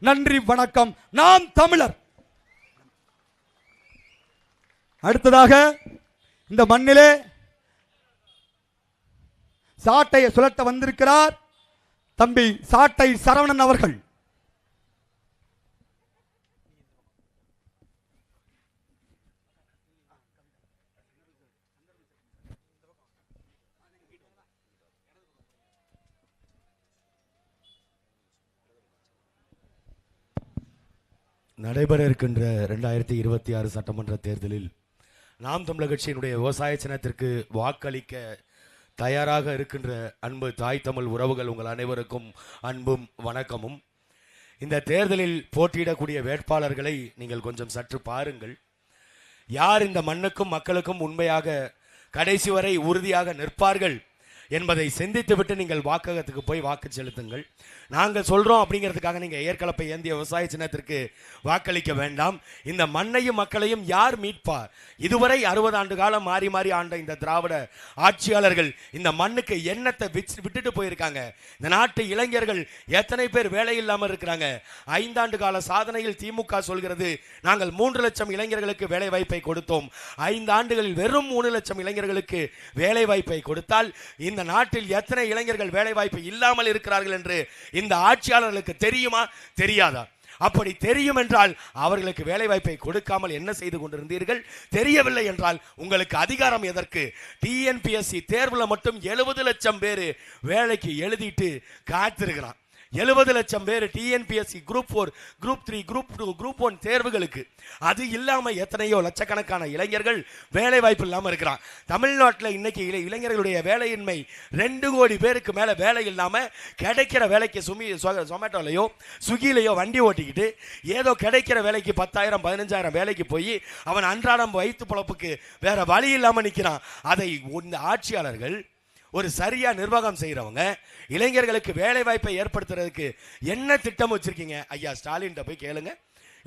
நன்றி, வணக்கம். நாம் தமிழர். அடுத்ததாக இந்த மண்ணிலே சாட்டையை சுழட்ட வந்திருக்கிறார் தம்பி சாட்டை சரவணன் அவர்கள். நடைபெற இருக்கின்ற 2026 சட்டமன்ற தேர்தலில் நாம் தமிழர் கட்சியினுடைய விவசாய சின்னத்திற்கு வாக்களிக்க தயாராக இருக்கின்ற அன்பு தாய் தமிழ் உறவுகள் உங்கள் அனைவருக்கும் அன்பும் வணக்கமும். இந்த தேர்தலில் போட்டியிடக்கூடிய வேட்பாளர்களை நீங்கள் கொஞ்சம் சற்று பாருங்கள். யார் இந்த மண்ணுக்கும் மக்களுக்கும் உண்மையாக கடைசி வரை உறுதியாக நிற்பார்கள் என்பதை சிந்தித்துவிட்டு நீங்கள் வாக்ககத்துக்கு போய் வாக்கு செலுத்துங்கள். நாங்கள் சொல்கிறோம் அப்படிங்கிறதுக்காக நீங்கள் ஏற்கலப்பை ஏந்திய விவசாய சின்னத்திற்கு வாக்களிக்க வேண்டாம். இந்த மண்ணையும் மக்களையும் யார் மீட்பார்? இதுவரை 60 ஆண்டு காலம் மாறி மாறி ஆண்ட இந்த திராவிட ஆட்சியாளர்கள் இந்த மண்ணுக்கு எண்ணத்தை விட்டுட்டு போயிருக்காங்க. இந்த நாட்டு இளைஞர்கள் எத்தனை பேர் வேலை இல்லாமல் இருக்கிறாங்க? 5 ஆண்டு கால சாதனையில் திமுக சொல்கிறது நாங்கள் 3 லட்சம் இளைஞர்களுக்கு வேலை வாய்ப்பை கொடுத்தோம். 5 ஆண்டுகளில் வெறும் 3 லட்சம் இளைஞர்களுக்கு வேலை வாய்ப்பை கொடுத்தால் இந்த நாட்டில் எத்தனை இளைஞர்கள் வேலை வாய்ப்பு இல்லாமல் இருக்கிறார்கள் என்று இந்த ஆட்சியாளர்களுக்கு தெரியுமா, தெரியாதா? அப்படி தெரியும் என்றால் அவர்களுக்கு வேலை வாய்ப்பை கொடுக்காமல் என்ன செய்து கொண்டிருந்தீர்கள்? தெரியவில்லை என்றால் உங்களுக்கு அதிகாரம் எதற்கு? டிஎன்பிஎஸ்சி தேர்வுல மட்டும் 70 லட்சம் பேர் வேலைக்கு எழுதிட்டு காத்திருக்கிறான். 70 லட்சம் பேர் TNPSC group 4, group 3, group 2, group 1 தேர்வுகளுக்கு. அது இல்லாம எத்தனையோ லட்சக்கணக்கான இளைஞர்கள் வேலை வாய்ப்பு இல்லாமல் இருக்கிறான். தமிழ்நாட்டில் இன்னைக்கு இளைஞர்களுடைய வேலையின்மை 2 கோடி பேருக்கு மேல வேலை இல்லாம கிடைக்கிற வேலைக்கு சொமேட்டோலையோ ஸ்விக்கிலையோ வண்டி ஓட்டிக்கிட்டு ஏதோ கிடைக்கிற வேலைக்கு 10,000 15,000 வேலைக்கு போய் அவன் அன்றாடம் வயிற்று பொழப்புக்கு வேற வழி இல்லாம நிற்கிறான். அதை இந்த ஆட்சியாளர்கள் ஒரு சரியா நிர்வாகம் செய்யறவங்க இளைஞர்களுக்கு வேலை வாய்ப்பை ஏற்படுத்துறதுக்கு என்ன திட்டம் வச்சிருக்கீங்க? ஐயா ஸ்டாலின் போய் கேளுங்க.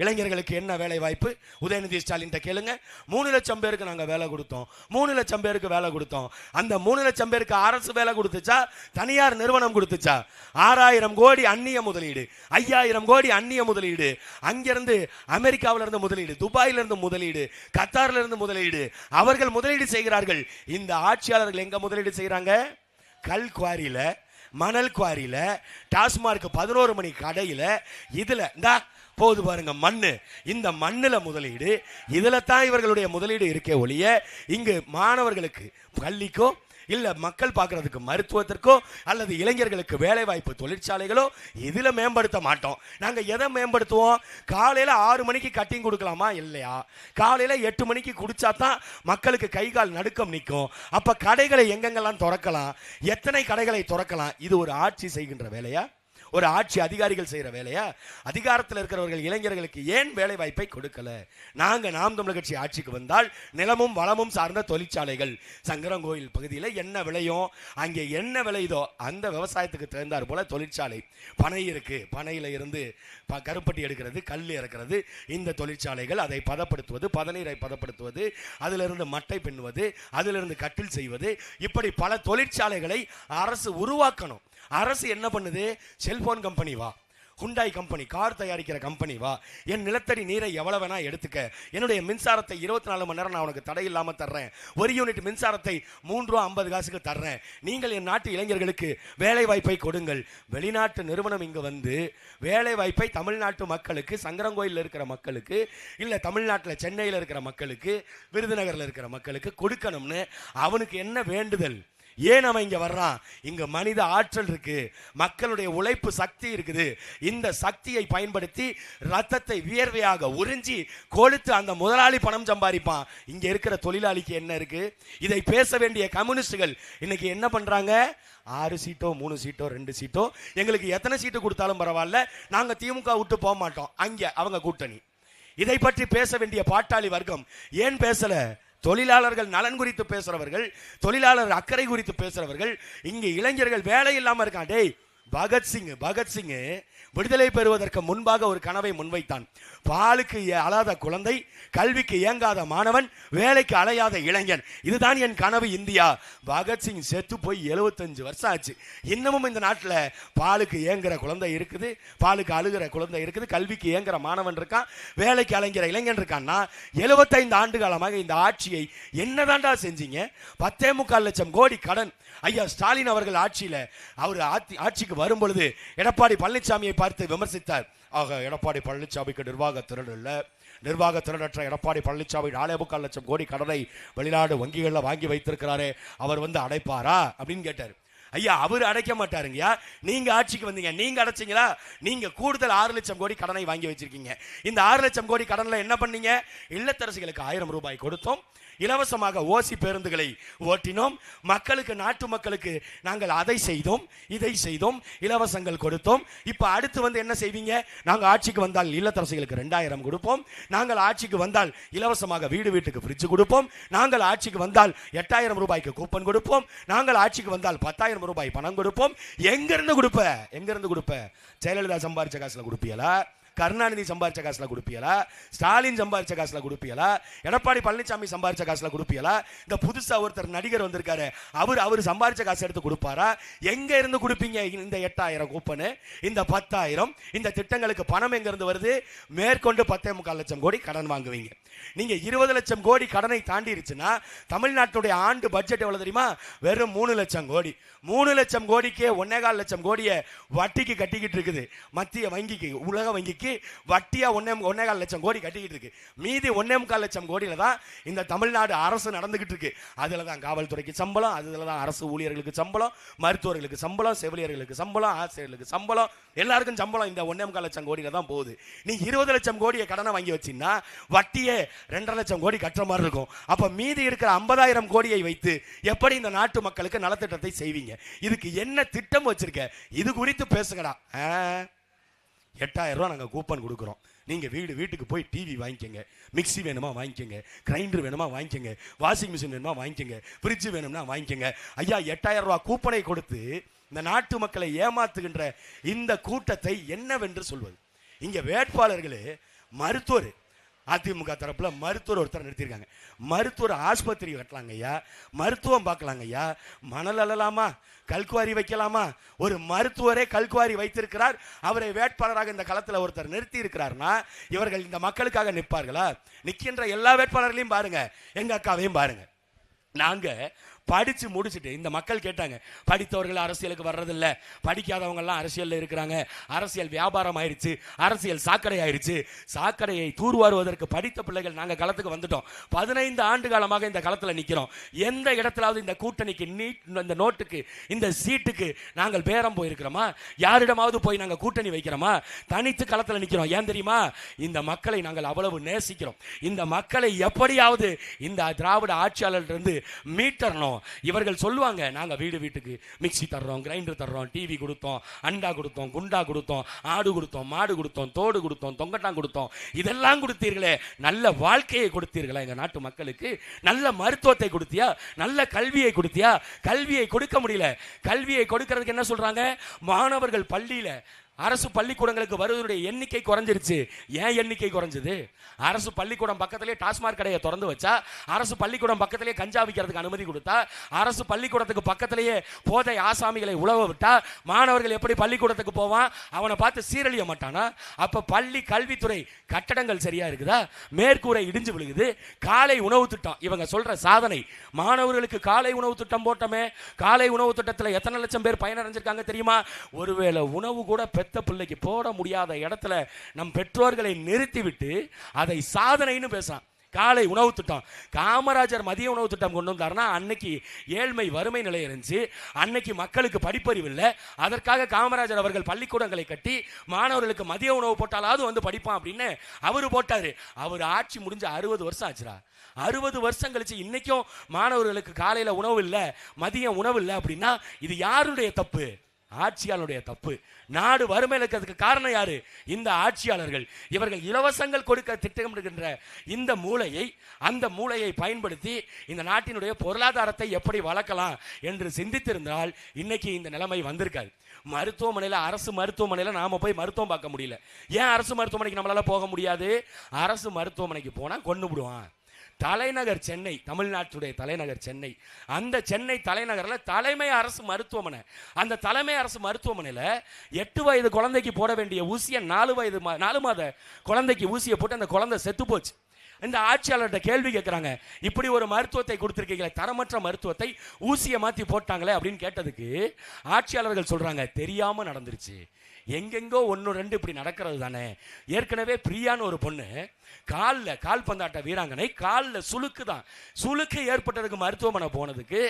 இளைஞர்களுக்கு என்ன வேலை வாய்ப்பு? உதயநிதி ஸ்டாலின் கேளுங்க. 3 லட்சம் பேருக்கு நாங்கள் வேலை கொடுத்தோம், 3 லட்சம் பேருக்கு வேலை கொடுத்தோம். அந்த 3 லட்சம் பேருக்கு அரசு வேலை கொடுத்துச்சா, தனியார் நிறுவனம் கொடுத்துச்சா? 6,000 கோடி அந்நிய முதலீடு, 5,000 கோடி அந்நிய முதலீடு, அங்கிருந்து அமெரிக்காவில இருந்து முதலீடு, துபாயில இருந்து முதலீடு, கத்தார்ல இருந்து முதலீடு. அவர்கள் முதலீடு செய்கிறார்கள். இந்த ஆட்சியாளர்கள் எங்க முதலீடு செய்யறாங்க? கல் குவாரியில, மணல் குவாரியில, டாஸ்மார்க் 11 மணி கடையில. இதுல இந்த போது பாருங்க மண்ணு, இந்த மண்ணுல முதலீடு. இதுல தான் இவர்களுடைய முதலீடு இருக்கே ஒழிய இங்கு மாணவர்களுக்கு பள்ளிக்கோ இல்ல மக்கள் பார்க்கறதுக்கு மருத்துவத்திற்கோ அல்லது இளைஞர்களுக்கு வேலை வாய்ப்பு தொழிற்சாலைகளோ இதுல மேம்படுத்த மாட்டோம். நாங்க எதை மேம்படுத்துவோம்? காலையில 6 மணிக்கு கட்டிங் கொடுக்கலாமா? இல்லையா? காலையில 8 மணிக்கு குடிச்சா தான் மக்களுக்கு கை கால் நடுக்கம் நிற்கும். அப்ப கடைகளை எங்கெங்கெல்லாம் திறக்கலாம், எத்தனை கடைகளை திறக்கலாம்? இது ஒரு ஆட்சி செய்கின்ற வேலையா? ஒரு ஆட்சி அதிகாரிகள் செய்யற வேலையா? அதிகாரத்தில் இருக்கிறவர்கள் இளைஞர்களுக்கு ஏன் வேலை வாய்ப்பை கொடுக்கல? நாங்க நாம் தமிழர் கட்சி ஆட்சிக்கு வந்தால் நிலமும் வளமும் சார்ந்த தொழிற்சாலைகள், சங்கரங்கோயில் பகுதியில் என்ன விளையும், அங்கே என்ன விளையுதோ அந்த விவசாயத்துக்கு தகுந்தார் போல தொழிற்சாலை. பனை இருக்கு, பனையில இருந்து கருப்பட்டி எடுக்கிறது, கல் இறக்கிறது. இந்த தொழிற்சாலைகள் அதை பதப்படுத்துவது, பதநீரை பதப்படுத்துவது, அதிலிருந்து மட்டை பின்னுவது, அதிலிருந்து கட்டில் செய்வது, இப்படி பல தொழிற்சாலைகளை அரசு உருவாக்கணும். அரசு என்ன பண்ணுது? செல்போன் கம்பெனி வா, ஹுண்டாய் கம்பெனி கார் தயாரிக்கிற கம்பெனி வா, என் நிலத்தடி நீரை எவ்வளவு வேணா எடுத்துக்க, என்னுடைய மின்சாரத்தை 24 மணி நேரம் நான் உனக்கு தடை இல்லாம தர்றேன், 1 யூனிட் மின்சாரத்தை 3 ரூபா 50 காசுக்கு தர்றேன், நீங்கள் என் நாட்டு இளைஞர்களுக்கு வேலை வாய்ப்பை கொடுங்கள். வெளிநாட்டு நிறுவனம் இங்கு வந்து வேலை வாய்ப்பை தமிழ்நாட்டு மக்களுக்கு, சங்கரங்கோயிலில் இருக்கிற மக்களுக்கு, இல்ல தமிழ்நாட்டில் சென்னையில் இருக்கிற மக்களுக்கு, விருதுநகர்ல இருக்கிற மக்களுக்கு கொடுக்கணும்னு அவனுக்கு என்ன வேண்டுதல்? ஏன் அவன் இங்க வர்றான்? இங்க மனித ஆற்றல் இருக்கு, மக்களுடைய உழைப்பு சக்தி இருக்குது. இந்த சக்தியை பயன்படுத்தி ரத்தத்தை வியர்வையாக உறிஞ்சி கொளுத்து அந்த முதலாளி பணம் சம்பாதிப்பான். இங்க இருக்கிற தொழிலாளிக்கு என்ன இருக்கு? இதை பேச வேண்டிய கம்யூனிஸ்டுகள் இன்னைக்கு என்ன பண்றாங்க? 6 சீட்டோ 3 சீட்டோ 2 சீட்டோ எங்களுக்கு எத்தனை சீட்டு கொடுத்தாலும் பரவாயில்ல, நாங்க திமுக விட்டு போக மாட்டோம், அங்க அவங்க கூட்டணி. இதை பற்றி பேச வேண்டிய பாட்டாளி வர்க்கம் ஏன் பேசல? தொழிலாளர்கள் நலன் குறித்து பேசுறவர்கள், தொழிலாளர் அக்கறை குறித்து பேசுறவர்கள். இங்க இளைஞர்கள் வேலை இல்லாம இருக்கான். டேய், பகத்சிங் விடுதலை பெறுவதற்கு முன்பாக ஒரு கனவை முன்வைத்தான். பாலுக்கு அழாத குழந்தை, கல்விக்கு ஏங்காத மாணவன், வேலைக்கு அலையாத இளைஞன், இதுதான் என் கனவு இந்தியா. பகத்சிங் செத்து போய் 75 வருஷம் ஆச்சு. இன்னமும் இந்த நாட்டில் பாலுக்கு ஏங்குற குழந்தை இருக்குது, பாலுக்கு அழுகிற குழந்தை இருக்குது, கல்விக்கு ஏங்குற மாணவன் இருக்கான், வேலைக்கு அலைங்கிற இளைஞன் இருக்கான்னா 75 ஆண்டு காலமாக இந்த ஆட்சியை என்னதான்டா செஞ்சீங்க? 10.25 லட்சம் கோடி கடன். ஐயா ஸ்டாலின் அவர்கள் அவர் ஆட்சிக்கு வரும் பொழுது எடப்பாடி பழனிசாமியை பார்த்து விமர்சித்தார். ஆக எடப்பாடி பழனிசாமிக்கு நிர்வாக திறனற்ற எடப்பாடி பழனிசாமி 4.25 லட்சம் கோடி கடனை வெளிநாடு வங்கிகளில் வாங்கி வைத்திருக்கிறாரே, அவர் அடைப்பாரா அப்படின்னு கேட்டார். ஐயா அவர் அடைக்க மாட்டாருங்கய்யா. நீங்க ஆட்சிக்கு வந்தீங்க, நீங்க அடைச்சிங்களா? நீங்க கூடுதல் 6 லட்சம் கோடி கடனை வாங்கி வச்சிருக்கீங்க. இந்த 6 லட்சம் கோடி கடன்ல என்ன பண்ணீங்க? இல்லத்தரசிகளுக்கு 1000 ரூபாய் கொடுத்தோம், இலவசமாக ஓசி பேருந்துகளை ஓட்டினோம், நாட்டு மக்களுக்கு நாங்கள் அதை செய்தோம், இதை செய்தோம், இலவசங்கள் கொடுத்தோம். இப்ப அடுத்து என்ன செய்வீங்க? நாங்கள் ஆட்சிக்கு வந்தால் இல்லத்தரசிகளுக்கு 2000 கொடுப்போம், நாங்கள் ஆட்சிக்கு வந்தால் இலவசமாக வீட்டுக்கு ஃப்ரிட்ஜ் கொடுப்போம், நாங்கள் ஆட்சிக்கு வந்தால் 8000 ரூபாய்க்கு கூப்பன் கொடுப்போம், நாங்கள் ஆட்சிக்கு வந்தால் 10,000 ரூபாய் பணம் கொடுப்போம். எங்கிருந்து கொடுப்ப? ஜெயலலிதா சம்பாரிச்ச காசுல கொடுப்பீங்களா? கருணாநிதி சம்பாரிச்ச காசுல கொடுப்பீங்களா? ஸ்டாலின் சம்பாரிச்ச காசுல கொடுப்பீங்களா? எடப்பாடி பழனிசாமி சம்பாரிச்ச காசுல கொடுப்பீங்களா? இந்த புதுசா ஒருத்தர் நடிகர் வந்திருக்காரு, அவர் சம்பாரிச்ச காசு எடுத்து கொடுப்பாரா? எங்க இருந்து கொடுப்பீங்க இந்த 8000 கூப்பனு, இந்த 10,000? இந்த திட்டங்களுக்கு பணம் எங்க இருந்து வருது? மேற்கொண்டு 10.25 லட்சம் கோடி கடன் வாங்குவீங்க. நீங்க 20 லட்சம் கோடி கடனை தாண்டிருச்சுன்னா தமிழ்நாட்டுடைய ஆண்டு பட்ஜெட் எவ்வளவு தெரியுமா? வெறும் 3 லட்சம் கோடி. 3 லட்சம் கோடிக்கே 1.25 லட்சம் கோடியை வட்டிக்கு கட்டிக்கிட்டு இருக்குது. மத்திய வங்கிக்கு, உலக வங்கிக்கு வட்டியா 1.25 லட்சம் கோடி கட்டிக்கிட்டு இருக்கு. மீதி 1.25 லட்சம் கோடியில தான் இந்த தமிழ்நாடு அரசு நடந்துகிட்டு இருக்கு. அதுல தான் காவல்துறைக்கு சம்பளம், அதுல தான் அரசு ஊழியர்களுக்கு சம்பளம், மருத்துவர்களுக்கு சம்பளம், செவிலியர்களுக்கு சம்பளம், ஆசிரியர்களுக்கு சம்பளம், எல்லாருக்கும் சம்பளம் இந்த 1.25 லட்சம் கோடியில தான் போகுது. நீ 20 லட்சம் கோடியை கடனை வாங்கி வச்சீங்கன்னா வட்டியே 2.5 லட்சம் கோடி கட்டுற மாதிரி இருக்கும். அப்ப மீதி இருக்கிற 50,000 கோடியை வைத்து எப்படி இந்த நாட்டு மக்களுக்கு நலத்திட்டத்தை செய்வீங்க? இதுக்கு என்ன திட்டம் வச்சிருக்க? இது குறித்து பேசுங்கடா. 8,000 ரூபாய் நாங்க கூப்பன் கொடுக்குறோம், நீங்க வீட்டுக்கு போய் டிவி வாங்கிக்கங்க, மிக்சி வேணுமா வாங்கிக்கங்க, கிரைண்டர் வேணுமா வாங்கிக்கங்க, வாஷிங் மிஷின் வேணுமா வாங்கிக்கங்க, ஃப்ரிட்ஜ் வேணும்னா வாங்கிக்கங்க. ஐயா 8,000 ரூபாய் கூப்பனை கொடுத்து இந்த நாட்டு மக்களை ஏமாத்துகின்ற இந்த கூட்டத்தை என்னவென்று சொல்வது? இங்க வேட்பாளர்களே மருத்துவர், அதிமுக தரப்புல மருத்துவர் ஒருத்தர் நிறுத்திருக்காங்க. மருத்துவர் ஆஸ்பத்திரி கட்டலாங்க ஐயா, மருத்துவம் பார்க்கலாங்க ஐயா, மணல் அள்ளலாமா, கல்குவாரி வைக்கலாமா? ஒரு மருத்துவரே கல்குவாரி வைத்திருக்கிறார். அவரை வேட்பாளராக இந்த களத்தில் ஒருத்தர் நிறுத்தி இருக்கிறார்னா இவர்கள் இந்த மக்களுக்காக நிற்பார்களா? நிற்கின்ற எல்லா வேட்பாளர்களையும் பாருங்க, எங்க அக்காவையும் பாருங்க. நாங்க படிச்சு முடிச்சுட்டு இந்த மக்கள் கேட்டாங்க, படித்தவர்கள் அரசியலுக்கு வர்றதில்ல, படிக்காதவங்க எல்லாம் அரசியல்ல இருக்கிறாங்க, அரசியல் வியாபாரம் ஆயிடுச்சு, அரசியல் சாக்கடை ஆயிடுச்சு. சாக்கடையை தூர்வாருவதற்கு படித்த பிள்ளைகள் நாங்க களத்துக்கு வந்துட்டோம். 15 ஆண்டு காலமாக இந்த களத்துல நிக்கிறோம். எந்த இடத்துலாவது இந்த கூட்டணிக்கு இந்த நோட்டுக்கு இந்த சீட்டுக்கு நாங்கள் பேரம் போயிருக்கிறோமா? யாரிடமாவது போய் நாங்க கூட்டணி வைக்கிறோமா? தனித்து களத்துல நிக்கிறோம். ஏன் தெரியுமா? இந்த மக்களை நாங்கள் அவ்வளவு நேசிக்கிறோம். இந்த மக்களை எப்படியாவது இந்த திராவிட ஆட்சியாளர் இருந்து மீட்டறணும். இவர்கள் சொல்லுவாங்க, நாங்க வீட்டுக்கு மிக்சி தர்றோம், கிரைண்டர் தர்றோம், டிவி கொடுத்தோம், அண்டா கொடுத்தோம், குண்டா கொடுத்தோம், ஆடு கொடுத்தோம், மாடு கொடுத்தோம், தோடு கொடுத்தோம், தொங்கட்டான் கொடுத்தோம். இதெல்லாம் கொடுத்தீர்களே, நல்ல வாழ்க்கையை கொடுத்தீர்களா? எங்க நாட்டு மக்களுக்கு நல்ல மருத்துவத்தை கொடுத்தியா? நல்ல கல்வியை கொடுத்தியா? கல்வியை கொடுக்க முடியல. கல்வியை கொடுக்கிறதுக்கு என்ன சொல்றாங்க? மாணவர்கள் பள்ளியில அரசு பள்ளிக்கூடங்களுக்கு வருவதுடைய எண்ணிக்கை குறைஞ்சிருச்சு. ஏன் எண்ணிக்கை குறைஞ்சது? அரசு பள்ளிக்கூடம் பக்கத்திலே டாஸ்மாக் கடையை திறந்து வச்சா, அரசு பள்ளிக்கூடம் பக்கத்திலே கஞ்சா விற்கிறதுக்கு அனுமதி கொடுத்தா, அரசு பள்ளிக்கூடத்துக்கு பக்கத்திலேயே போதை ஆசாமிகளை உழவ விட்டா மாணவர்கள் எப்படி பள்ளிக்கூடத்துக்கு போவான்? அவனை பார்த்து சீரழிய மாட்டானா? அப்ப பள்ளி கல்வித்துறை கட்டடங்கள் சரியா இருக்குதா? மேற்கூரை இடிஞ்சு விழுகுது. காலை உணவு திட்டம் இவங்க சொல்ற சாதனை. மாணவர்களுக்கு காலை உணவு திட்டம் போட்டோமே, காலை உணவு திட்டத்தில் எத்தனை லட்சம் பேர் பயனடைஞ்சிருக்காங்க தெரியுமா? ஒருவேளை உணவு கூட பெத்த பிள்ளைக்கு போட முடியாத இடத்துல நம் பெற்றோர்களை நிறுத்திவிட்டு அதை சாதனைன்னு பேசலாம். காலை உணவு திட்டம், காமராஜர் மதிய உணவு திட்டம் கொண்டு வந்தாருன்னா அன்னைக்கு ஏழ்மை வறுமை நிலை இருந்துச்சு, அன்னைக்கு மக்களுக்கு படிப்பறிவு இல்லை. அதற்காக காமராஜர் அவர்கள் பள்ளிக்கூடங்களை கட்டி மாணவர்களுக்கு மதிய உணவு போட்டாலாவது படிப்பான் அப்படின்னு அவரு போட்டாரு. அவர் ஆட்சி முடிஞ்ச 60 வருஷம் ஆச்சுரா. 60 வருஷம் கழிச்சு இன்னைக்கும் மாணவர்களுக்கு காலையில உணவு இல்லை, மதியம் உணவு இல்லை அப்படின்னா இது யாருடைய தப்பு? ஆட்சியாளருடைய தப்பு. நாடு வறுமையில் இருக்கிறதுக்கு காரணம் யாரு? இந்த ஆட்சியாளர்கள். இவர்கள் இலவசங்கள் கொடுக்க திட்டமிடுகின்ற இந்த மூளையை, அந்த மூளையை பயன்படுத்தி இந்த நாட்டினுடைய பொருளாதாரத்தை எப்படி வளர்க்கலாம் என்று சிந்தித்திருந்தால் இன்னைக்கு இந்த நிலைமை வந்திருக்காது. மருத்துவமனையில், அரசு மருத்துவமனையில் நாம போய் மருத்துவம் பார்க்க முடியல. ஏன் அரசு மருத்துவமனைக்கு நம்மளால போக முடியாது? அரசு மருத்துவமனைக்கு போனா கொண்டு விடுவான். தலைநகர் சென்னை, தமிழ்நாட்டுடைய தலைநகர் சென்னை, அந்த சென்னை தலைநகரில் தலைமை அரசு மருத்துவமனை. அந்த தலைமை அரசு மருத்துவமனையில் 8 வயது குழந்தைக்கு போட வேண்டிய ஊசியை 4 மாத குழந்தைக்கு ஊசியை போட்டு அந்த குழந்தை செத்து போச்சு. இந்த ஆட்சியாளர்கிட்ட கேள்வி கேட்குறாங்க, இப்படி ஒரு மருத்துவத்தை கொடுத்துருக்கீங்களே, தரமற்ற மருத்துவத்தை ஊசியை மாற்றி போட்டாங்களே அப்படின்னு கேட்டதுக்கு ஆட்சியாளர்கள் சொல்றாங்க, தெரியாம நடந்துருச்சு. எங்கெங்கோ 1-2 இப்படி நடக்கிறது தானே. ஏற்கனவே பிரியான்னு ஒரு பொண்ணு கால்பந்தாட்ட வீராங்கனை காலில் சுளுக்கு ஏற்பட்டதுக்கு மருத்துவமனை போனதுக்கு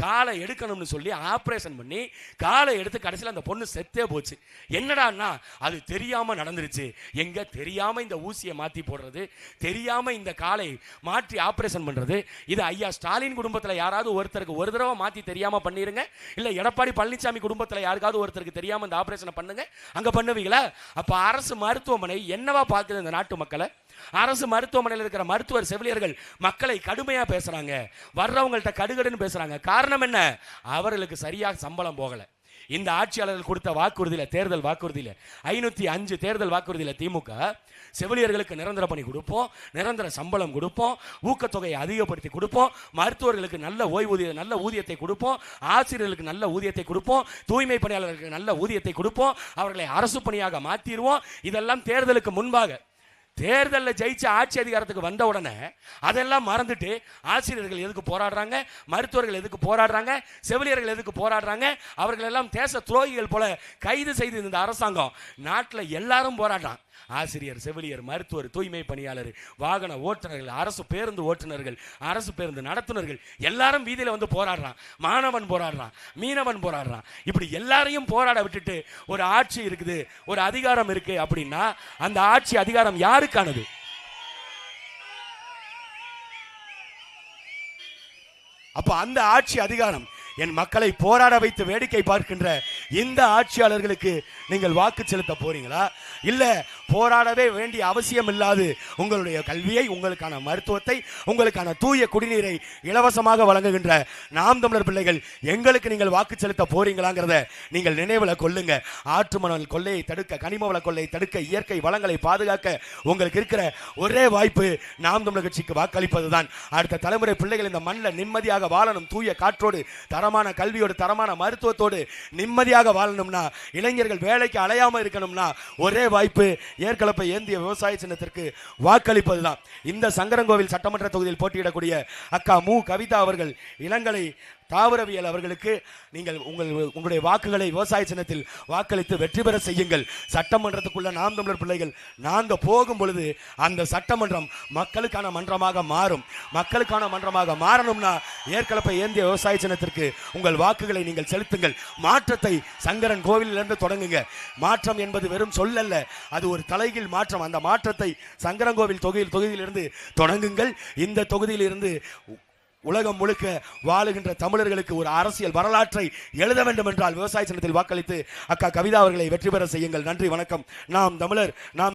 காலை எடுக்கணும்னு சொல்லி ஆப்ரேஷன் பண்ணி காலை எடுத்து கடைசியில் அந்த பொண்ணு செத்தே போச்சு. என்னடான்னா அது தெரியாம நடந்துருச்சு. எங்க தெரியாம இந்த ஊசியை மாற்றி போடுறது, தெரியாம இந்த காலை மாற்றி ஆப்ரேஷன் பண்றது. இது ஐயா ஸ்டாலின் குடும்பத்தில் யாராவது ஒருத்தருக்கு ஒரு தடவை மாற்றி தெரியாம பண்ணிருங்க, இல்ல எடப்பாடி பழனிசாமி குடும்பத்தில் யாருக்காவது ஒருத்தருக்கு தெரியாம இந்த ஆப்ரேஷனை பண்ணுங்க, அங்க பண்ணுவீங்களா? அப்ப அரசு மருத்துவமனை என்னவா பார்க்குது இந்த நாட்டு மக்களை? அரசு மருத்துவமனையில் இருக்கிற மருத்துவர் செவிலியர்கள் மக்களை கடுமையா பேசுறாங்க, வர்றவங்கள்ட்ட கடுகடுன்னு பேசுறாங்க. காரணம் என்ன? அவர்களுக்கு சரியாக சம்பளம் போகல. இந்த ஆட்சியாளர்கள் கொடுத்த வாக்குறுதியில, தேர்தல் வாக்குறுதியில 505 தேர்தல் வாக்குறுதியில திமுக செவிலியர்களுக்கு நிரந்தர பணி கொடுப்போம், நிரந்தர சம்பளம் கொடுப்போம், ஊக்கத்தொகையை அதிகப்படுத்தி கொடுப்போம், மருத்துவர்களுக்கு நல்ல ஊதியத்தை கொடுப்போம், ஆசிரியர்களுக்கு நல்ல ஊதியத்தை கொடுப்போம், தூய்மை பணியாளர்களுக்கு நல்ல ஊதியத்தை கொடுப்போம், அவர்களை அரசு பணியாக மாற்றிடுவோம். இதெல்லாம் தேர்தலுக்கு முன்பாக. தேர்தலில் ஜெயிச்ச ஆட்சி அதிகாரத்துக்கு வந்த உடனே அதெல்லாம் மறந்துட்டு ஆசிரியர்கள் எதுக்கு போராடுறாங்க, மருத்துவர்கள் எதுக்கு போராடுறாங்க, செவிலியர்கள் எதுக்கு போராடுறாங்க, அவர்கள் எல்லாம் தேச துரோகிகள் போல கைது செய்து இந்த அரசாங்கம். நாட்டில் எல்லாரும் போராடுறான். ஆசிரியர், செவிலியர், மருத்துவர், தூய்மை பணியாளர், வாகன ஓட்டுநர்கள், அரசு பேருந்து ஓட்டுநர்கள், அரசு பேருந்து நடத்துனர்கள் எல்லாரும் வீதியில் வந்து போராடுறான். மாணவன் போராடுறான், மீனவன் போராடுறான். இப்படி எல்லாரையும் போராட விட்டுட்டு ஒரு ஆட்சி இருக்குது, ஒரு அதிகாரம் இருக்கு அப்படின்னா அந்த ஆட்சி அதிகாரம் யாருக்கானது? அப்ப அந்த ஆட்சி அதிகாரம் என் மக்களை போராட வைத்து வேடிக்கை பார்க்கின்ற இந்த ஆட்சியாளர்களுக்கு நீங்கள் வாக்கு செலுத்த போறீங்களா? இல்ல போராடவே வேண்டிய அவசியம் இல்லாது உங்களுடைய கல்வியை, உங்களுக்கான மருத்துவத்தை, உங்களுக்கான தூய குடிநீரை இலவசமாக வழங்குகின்ற நாம் தமிழர் பிள்ளைகள் எங்களுக்கு நீங்கள் வாக்கு செலுத்த போறீங்களாங்கிறத நீங்கள் நினைவில் கொள்ளுங்க. ஆற்று மணல் கொள்ளையை தடுக்க, கனிம வள கொள்ளையை தடுக்க, இயற்கை வளங்களை பாதுகாக்க உங்களுக்கு இருக்கிற ஒரே வாய்ப்பு நாம் தமிழர் கட்சிக்கு வாக்களிப்பதுதான். அடுத்த தலைமுறை பிள்ளைகள் இந்த மண்ணில் நிம்மதியாக வாழணும், தூய காற்றோடு, தரமான கல்வியோடு, தரமான மருத்துவத்தோடு நிம்மதியாக வாழணும்னா, இளைஞர்கள் வேலைக்கு அலையாம இருக்கணும்னா ஒரே வாய்ப்பு ஏற்கலப்பை ஏந்திய விவசாய சின்னத்திற்கு வாக்களிப்பதுதான். இந்த சங்கரங்கோவில் சட்டமன்ற தொகுதியில் போட்டியிடக்கூடிய அக்கா மு கவிதா அவர்கள், இளங்கலை தாவரவியல் அவர்களுக்கு நீங்கள் உங்களுடைய வாக்குகளை விவசாய சின்னத்தில் வாக்களித்து வெற்றி பெற செய்யுங்கள். சட்டமன்றத்துக்குள்ள நாம் தமிழர் பிள்ளைகள் நாங்க போகும் பொழுது அந்த சட்டமன்றம் மக்களுக்கான மன்றமாக மாறும். மக்களுக்கான மன்றமாக மாறணும்னா ஏற்கலப்பை ஏந்திய விவசாய சின்னத்திற்கு உங்கள் வாக்குகளை நீங்கள் செலுத்துங்கள். மாற்றத்தை சங்கரன் கோவிலிருந்து தொடங்குங்க. மாற்றம் என்பது வெறும் சொல்லல்ல, அது ஒரு தலைகீழ் மாற்றம். அந்த மாற்றத்தை சங்கரன்கோவில் தொகுதியிலிருந்து தொடங்குங்கள். இந்த தொகுதியிலிருந்து உலகம் முழுக்க வாழுகின்ற தமிழர்களுக்கு ஒரு அரசியல் வரலாற்றை எழுத வேண்டும் என்றால் விவசாய சின்னத்தில் வாக்களித்து அக்கா கவிதா அவர்களை வெற்றி பெற செய்யுங்கள். நன்றி, வணக்கம். நாம் தமிழர், நாம்